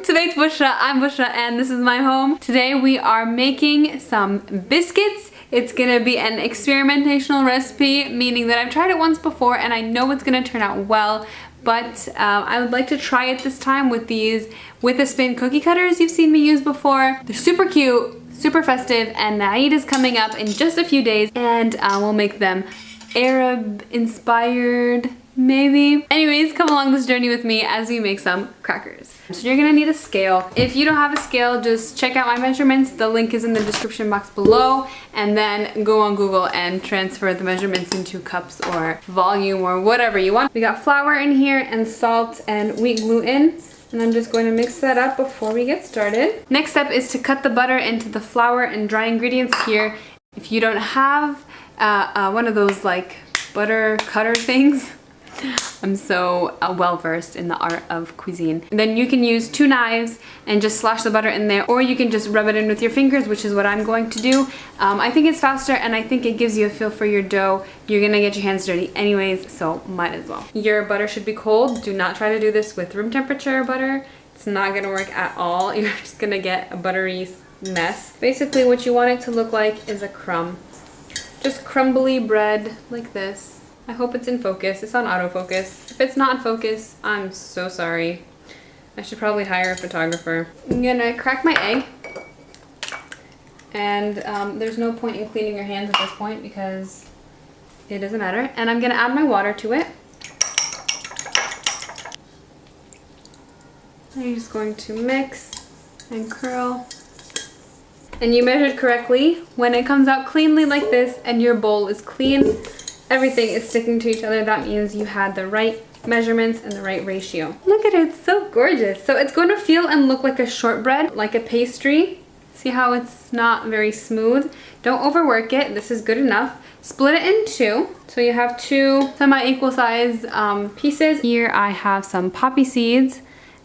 to BaytBushra. I'm Bushra and this is my home. Today we are making some biscuits. It's gonna be an experimentational recipe, meaning that I've tried it once before and I know it's gonna turn out well, but I would like to try it this time with these with a spin cookie cutters you've seen me use before. They're super cute, super festive, and Eid is coming up in just a few days, and we'll make them Arab inspired, maybe. Anyways, come along this journey with me as we make some crackers. So you're gonna need a scale. If you don't have a scale, just check out my measurements. The link is in the description box below, and then go on Google and transfer the measurements into cups or volume or whatever you want. We got flour in here and salt and wheat gluten, and I'm just going to mix that up before we get started. Next step is to cut the butter into the flour and dry ingredients here. If you don't have one of those like butter cutter things, I'm so well versed in the art of cuisine. And then you can use 2 knives and just slash the butter in there, or you can just rub it in with your fingers, which is what I'm going to do. I think it's faster and I think it gives you a feel for your dough. You're gonna get your hands dirty anyways, so might as well. Your butter should be cold. Do not try to do this with room temperature butter. It's not gonna work at all. You're just gonna get a buttery mess. Basically what you want it to look like is a crumb. Just crumbly bread like this. I hope it's in focus. It's on autofocus. If it's not in focus, I'm so sorry. I should probably hire a photographer. I'm gonna crack my egg. And there's no point in cleaning your hands at this point because it doesn't matter. And I'm gonna add my water to it. I'm just going to mix and curl. And you measured correctly. When it comes out cleanly like this and your bowl is clean, everything is sticking to each other, that means you had the right measurements and the right ratio. Look at it, it's so gorgeous. So it's going to feel and look like a shortbread, like a pastry. See how it's not very smooth? Don't overwork it, this is good enough. Split it in 2. So you have 2 semi-equal size pieces. Here I have some poppy seeds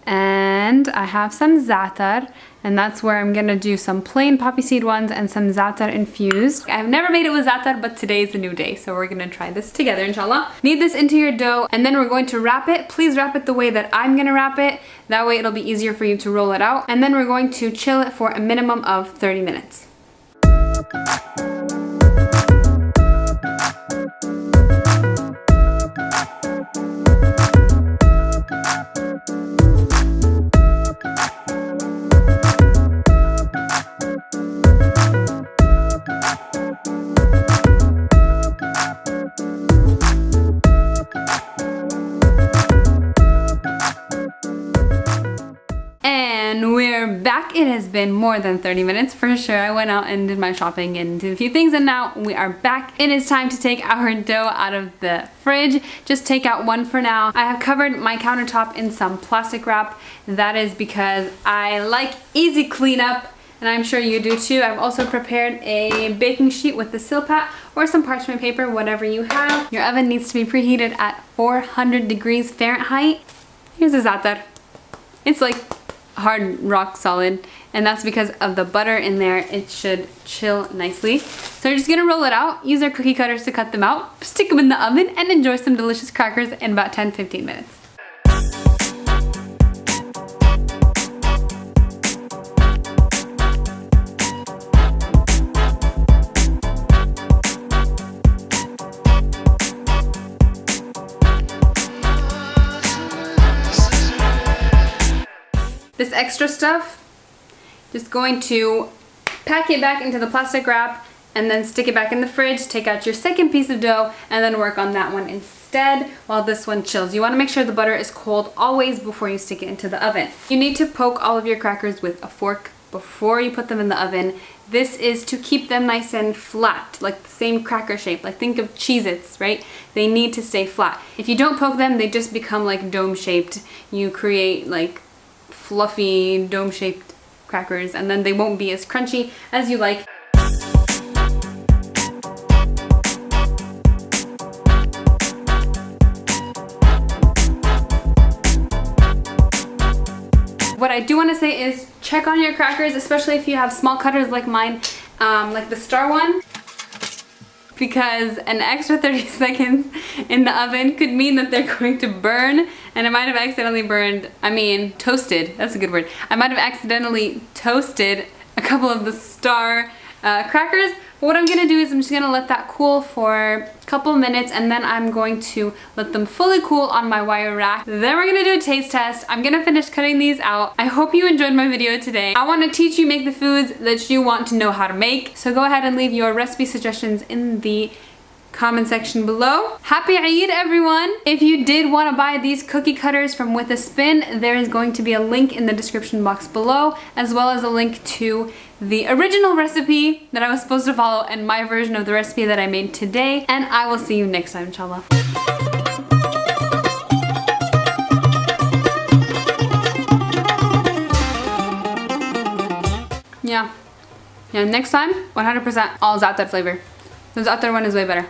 and I have some za'atar, and that's where I'm gonna do some plain poppy seed ones and some za'atar infused. I've never made it with za'atar, but today is a new day, so we're gonna try this together, inshallah. Knead this into your dough, and then we're going to wrap it. Please wrap it the way that I'm gonna wrap it. That way it'll be easier for you to roll it out. And then we're going to chill it for a minimum of 30 minutes. And we're back. It has been more than 30 minutes for sure. I went out and did my shopping and did a few things, and now we are back. It is time to take our dough out of the fridge. Just take out one for now. I have covered my countertop in some plastic wrap. That is because I like easy cleanup, and I'm sure you do too. I've also prepared a baking sheet with the silpat or some parchment paper, whatever you have. Your oven needs to be preheated at 400 degrees Fahrenheit. Here's a za'atar. It's like hard rock solid, and that's because of the butter in there. It should chill nicely. So you're just gonna roll it out, use our cookie cutters to cut them out, stick them in the oven, and enjoy some delicious crackers in about 10-15 minutes. This extra stuff, just going to pack it back into the plastic wrap and then stick it back in the fridge, take out your second piece of dough, and then work on that one instead while this one chills. You want to make sure the butter is cold always before you stick it into the oven. You need to poke all of your crackers with a fork before you put them in the oven. This is to keep them nice and flat, like the same cracker shape. Like think of Cheez-Its, right? They need to stay flat. If you don't poke them, they just become like dome-shaped. You create like fluffy dome-shaped crackers, and then they won't be as crunchy as you like. What I do want to say is check on your crackers, especially if you have small cutters like mine, like the star one. because an extra 30 seconds in the oven could mean that they're going to burn, and I might have accidentally toasted, that's a good word. I might have accidentally toasted a couple of the star crackers. But what I'm gonna do is I'm just gonna let that cool for a couple minutes, and then I'm going to let them fully cool on my wire rack. Then we're gonna do a taste test. I'm gonna finish cutting these out. I hope you enjoyed my video today. I wanna teach you make the foods that you want to know how to make. So go ahead and leave your recipe suggestions in the comment section below. Happy Eid, everyone! If you did want to buy these cookie cutters from With a Spin, there is going to be a link in the description box below, as well as a link to the original recipe that I was supposed to follow and my version of the recipe that I made today. And I will see you next time, inshallah. Yeah, next time, 100% all Zaatar flavor. The Zaatar one is way better.